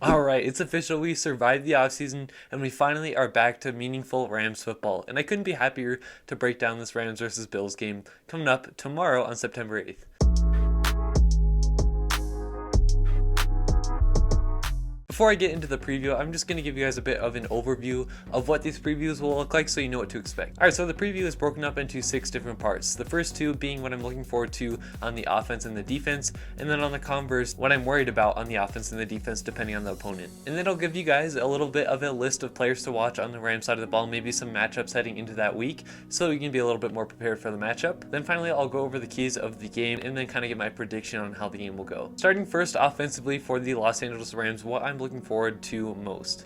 Alright, it's official. We survived the offseason and we finally are back to meaningful Rams football. And I couldn't be happier to break down this Rams versus Bills game coming up tomorrow on September 8th. Before I get into the preview, I'm just going to give you guys a bit of an overview of what these previews will look like so you know what to expect. Alright, so the preview is broken up into 6 different parts. The first 2 being what I'm looking forward to on the offense and the defense, and then on the converse, what I'm worried about on the offense and the defense depending on the opponent. And then I'll give you guys a little bit of a list of players to watch on the Rams side of the ball, maybe some matchups heading into that week, so you can be a little bit more prepared for the matchup. Then finally, I'll go over the keys of the game and then kind of get my prediction on how the game will go. Starting first offensively for the Los Angeles Rams, what I'm looking forward to most.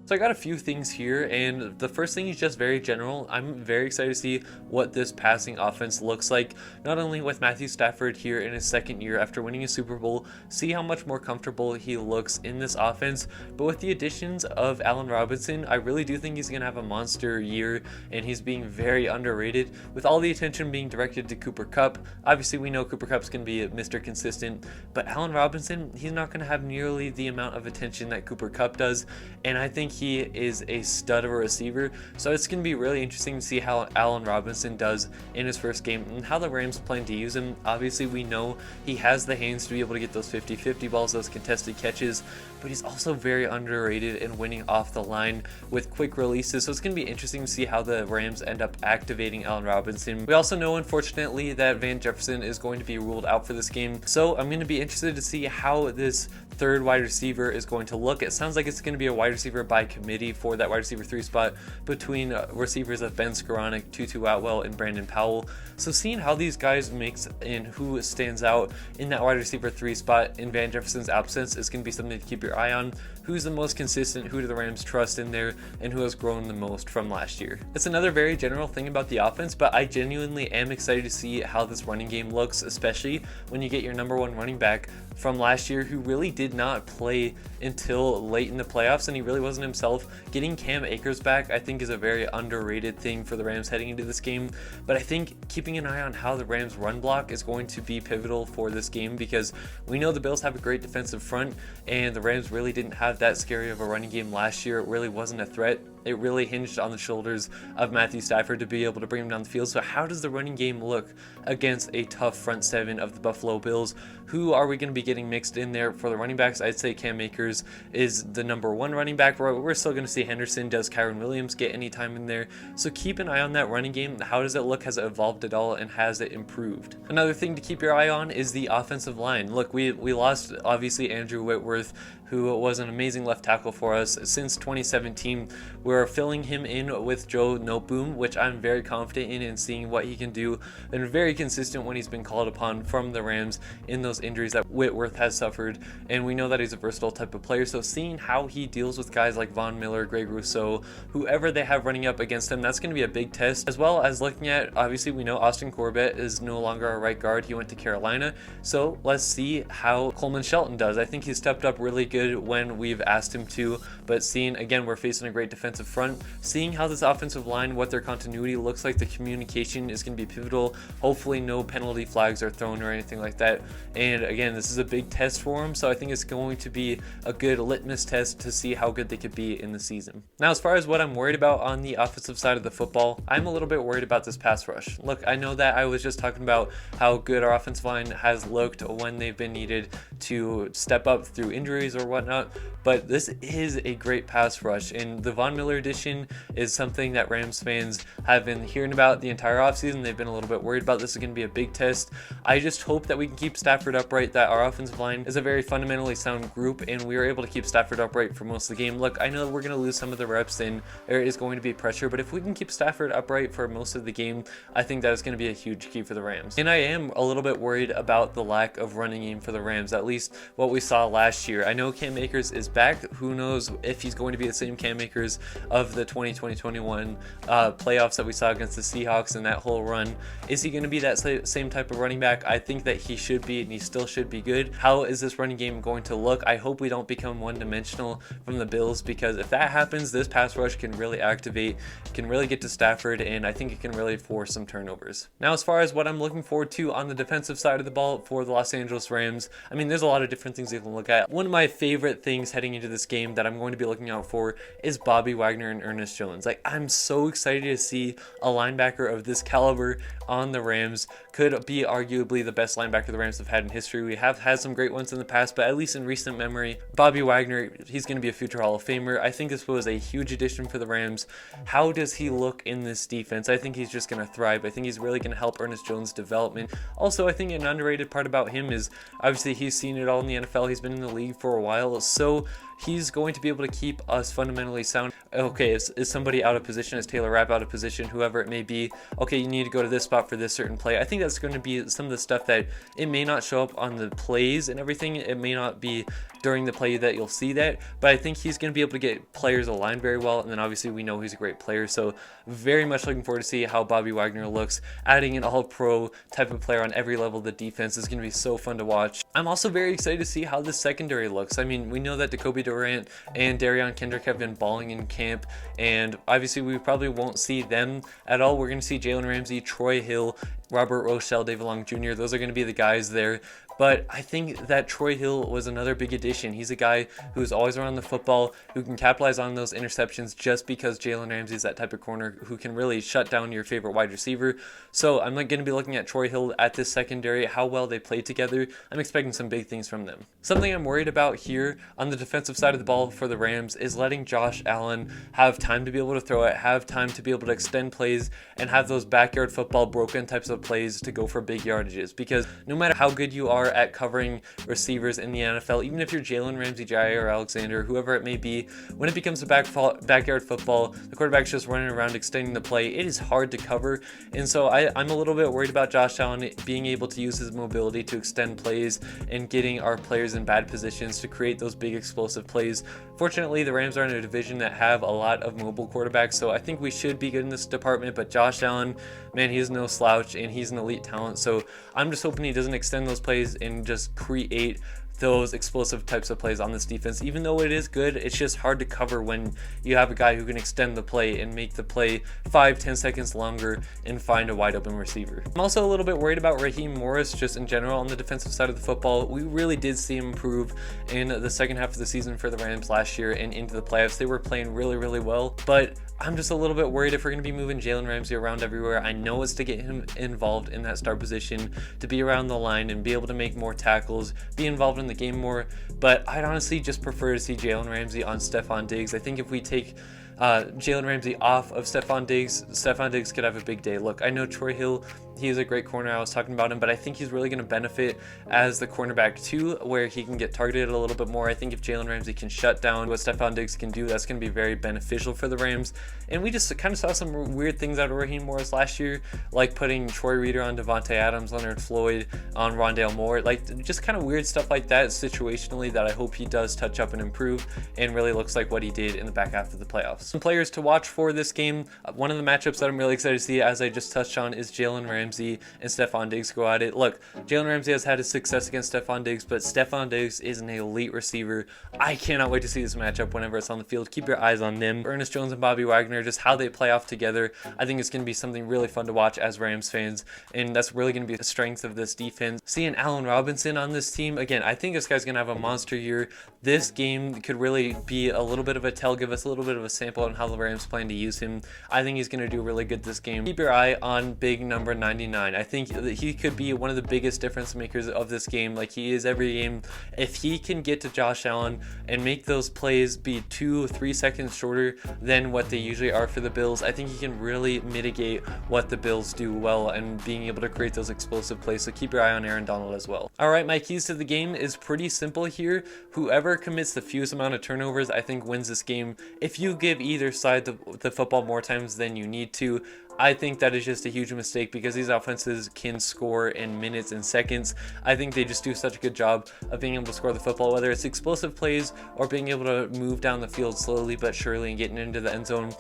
So I got a few things here, and the first thing is just very general. I'm very excited to see what this passing offense looks like, not only with Matthew Stafford here in his second year after winning a Super Bowl, see how much more comfortable he looks in this offense, but with the additions of Allen Robinson, I really do think he's going to have a monster year, and he's being very underrated, with all the attention being directed to Cooper Kupp. Obviously, we know Cooper Kupp's going to be Mr. Consistent, but Allen Robinson, he's not going to have nearly the amount of attention that Cooper Kupp does, and I think he is a stud of a receiver, so it's going to be really interesting to see how Allen Robinson does in his first game and how the Rams plan to use him. Obviously, we know he has the hands to be able to get those 50-50 balls, those contested catches, but he's also very underrated in winning off the line with quick releases, so it's going to be interesting to see how the Rams end up activating Allen Robinson. We also know, unfortunately, that Van Jefferson is going to be ruled out for this game, so I'm going to be interested to see how this third wide receiver is going to look. It sounds like it's going to be a wide receiver by committee for that wide receiver 3 spot between receivers of Ben Skoranek, Tutu Atwell, and Brandon Powell. So seeing how these guys mix and who stands out in that wide receiver 3 spot in Van Jefferson's absence is going to be something to keep your eye on. Who's the most consistent, who do the Rams trust in there, and who has grown the most from last year. It's another very general thing about the offense, but I genuinely am excited to see how this running game looks, especially when you get your number 1 running back from last year who really did not play until late in the playoffs, and he really wasn't himself. Getting Cam Akers back, I think, is a very underrated thing for the Rams heading into this game, but I think keeping an eye on how the Rams run block is going to be pivotal for this game, because we know the Bills have a great defensive front, and the Rams really didn't have that scary of a running game last year. It really wasn't a threat. It really hinged on the shoulders of Matthew Stafford to be able to bring him down the field. So how does the running game look against a tough front seven of the Buffalo Bills? Who are we going to be getting mixed in there for the running backs? I'd say Cam Akers is the number 1 running back. We're still going to see Henderson. Does Kyron Williams get any time in there? So keep an eye on that running game. How does it look? Has it evolved at all? And has it improved? Another thing to keep your eye on is the offensive line. Look, we lost, obviously, Andrew Whitworth, who was an amazing left tackle for us since 2017. We're filling him in with Joe Noteboom, which I'm very confident in and seeing what he can do, and very consistent when he's been called upon from the Rams in those injuries that Whitworth has suffered, and we know that he's a versatile type of player, so seeing how he deals with guys like Von Miller, Greg Rousseau, whoever they have running up against him, that's going to be a big test, as well as looking at, obviously we know Austin Corbett is no longer our right guard. He went to Carolina, so let's see how Coleman Shelton does. I think he stepped up really good when we've asked him to, but seeing, again, we're facing a great defensive front, seeing how this offensive line, what their continuity looks like, the communication is going to be pivotal. Hopefully no penalty flags are thrown or anything like that, and again, this is a big test for them, so I think it's going to be a good litmus test to see how good they could be in the season. Now, as far as what I'm worried about on the offensive side of the football, I'm a little bit worried about this pass rush. Look, I know that I was just talking about how good our offensive line has looked when they've been needed to step up through injuries or whatnot, but this is a great pass rush, and the Von Miller addition is something that Rams fans have been hearing about the entire offseason. They've been a little bit worried about. This is going to be a big test. I just hope that we can keep Stafford upright, that our offensive line is a very fundamentally sound group, and we were able to keep Stafford upright for most of the game. Look, I know we're going to lose some of the reps, and there is going to be pressure, but if we can keep Stafford upright for most of the game, I think that is going to be a huge key for the Rams. And I am a little bit worried about the lack of running game for the Rams, at least what we saw last year. I know Cam Akers is back. Who knows if he's going to be the same Cam Akers of the 2020-21 playoffs that we saw against the Seahawks and that whole run. Is he going to be that same type of running back? I think that he should be, and he still should be good. How is this running game going to look? I hope we don't become one-dimensional from the Bills, because if that happens, this pass rush can really activate, can really get to Stafford, and I think it can really force some turnovers. Now, as far as what I'm looking forward to on the defensive side of the ball for the Los Angeles Rams, I mean, there's a lot of different things you can look at. One of my favorite things heading into this game that I'm going to be looking out for is Bobby Wagner and Ernest Jones. Like, I'm so excited to see a linebacker of this caliber on the Rams. Could be arguably the best linebacker the Rams have had in history. We have had some great ones in the past, but at least in recent memory, Bobby Wagner, he's going to be a future Hall of Famer. I think this was a huge addition for the Rams. How does he look in this defense? I think he's just going to thrive. I think he's really going to help Ernest Jones' development. Also, I think an underrated part about him is obviously he's seen it all in the NFL. He's been in the league for a while, so he's going to be able to keep us fundamentally sound. Okay, is somebody out of position? Is Taylor Rapp out of position? Whoever it may be. Okay, you need to go to this spot for this certain play. I think that's going to be some of the stuff that it may not show up on the plays and everything. It may not be during the play that you'll see that, but I think he's going to be able to get players aligned very well. And then obviously we know he's a great player, so very much looking forward to see how Bobby Wagner looks. Adding an all-pro type of player on every level of the defense is going to be so fun to watch. I'm also very excited to see how this secondary looks. I mean, we know that Jacoby Durant and Darion Kendrick have been balling in camp, and obviously we probably won't see them at all. We're going to see Jalen Ramsey, Troy Hill, Robert Rochelle, David Long Jr. Those are going to be the guys there. But I think that Troy Hill was another big addition. He's a guy who's always around the football, who can capitalize on those interceptions just because Jalen Ramsey is that type of corner who can really shut down your favorite wide receiver. So I'm going to be looking at Troy Hill at this secondary, how well they play together. I'm expecting some big things from them. Something I'm worried about here on the defensive side of the ball for the Rams is letting Josh Allen have time to be able to throw it, have time to be able to extend plays, and have those backyard football broken types of plays to go for big yardages. Because no matter how good you are at covering receivers in the NFL, even if you're Jalen Ramsey, Jair Alexander, whoever it may be, when it becomes a backyard football, the quarterback's just running around extending the play, it is hard to cover. And so I'm a little bit worried about Josh Allen being able to use his mobility to extend plays and getting our players in bad positions to create those big explosive plays. Fortunately, the Rams are in a division that have a lot of mobile quarterbacks, so I think we should be good in this department. But Josh Allen, man, he's no slouch, and he's an elite talent. So I'm just hoping he doesn't extend those plays and just create those explosive types of plays on this defense. Even though it is good, it's just hard to cover when you have a guy who can extend the play and make the play 5-10 seconds longer and find a wide open receiver. I'm also a little bit worried about Raheem Morris just in general on the defensive side of the football. We really did see him improve in the second half of the season for the Rams last year and into the playoffs. They were playing really, really well, but I'm just a little bit worried if we're going to be moving Jalen Ramsey around everywhere. I know it's to get him involved in that start position, to be around the line and be able to make more tackles, be involved in the game more, but I'd honestly just prefer to see Jalen Ramsey on Stephon Diggs. I think if we take Jalen Ramsey off of Stephon Diggs could have a big day. Look, I know Troy Hill, he's a great corner. I was talking about him, but I think he's really going to benefit as the cornerback too, where he can get targeted a little bit more. I think if Jalen Ramsey can shut down what Stephon Diggs can do, that's going to be very beneficial for the Rams. And we just kind of saw some weird things out of Raheem Morris last year, like putting Troy Reader on Devontae Adams, Leonard Floyd on Rondale Moore, like just kind of weird stuff like that situationally that I hope he does touch up and improve and really looks like what he did in the back half of the playoffs. Some players to watch for this game. One of the matchups that I'm really excited to see, as I just touched on, is Jalen Ramsey and Stephon Diggs go at it. Look, Jalen Ramsey has had his success against Stephon Diggs, but Stephon Diggs is an elite receiver. I cannot wait to see this matchup whenever it's on the field. Keep your eyes on them. Ernest Jones and Bobby Wagner, just how they play off together. I think it's going to be something really fun to watch as Rams fans, and that's really going to be the strength of this defense. Seeing Allen Robinson on this team, again, I think this guy's going to have a monster year. This game could really be a little bit of a tell, give us a little bit of a sample on how the Rams plan to use him. I think he's going to do really good this game. Keep your eye on big number 99. I think that he could be one of the biggest difference makers of this game, like he is every game. If he can get to Josh Allen and make those plays be 2-3 seconds shorter than what they usually are for the Bills, I think he can really mitigate what the Bills do well and being able to create those explosive plays. So keep your eye on Aaron Donald as well. All right, my keys to the game is pretty simple here. Whoever commits the fewest amount of turnovers, I think wins this game. If you give either side the football more times than you need to, I think that is just a huge mistake because these offenses can score in minutes and seconds. I think they just do such a good job of being able to score the football, whether it's explosive plays or being able to move down the field slowly but surely and getting into the end zone.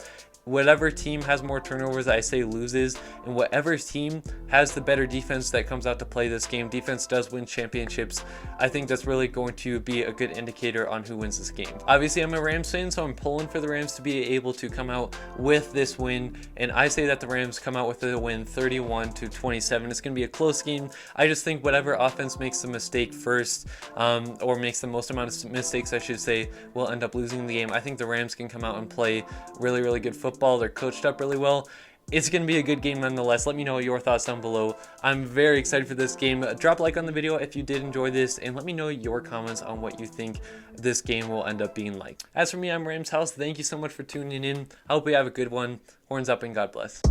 Whatever team has more turnovers, I say loses, and whatever team has the better defense that comes out to play this game, defense does win championships. I think that's really going to be a good indicator on who wins this game. Obviously, I'm a Rams fan, so I'm pulling for the Rams to be able to come out with this win, and I say that the Rams come out with a win 31-27. It's going to be a close game. I just think whatever offense makes the mistake first, or makes the most amount of mistakes, I should say, will end up losing the game. I think the Rams can come out and play really, really good football. They're coached up really well. It's going to be a good game nonetheless. Let me know your thoughts down below. I'm very excited for this game. Drop a like on the video if you did enjoy this, and let me know your comments on what you think this game will end up being like. As for me, I'm Rams House. Thank you so much for tuning in. I hope you have a good one. Horns up and God bless.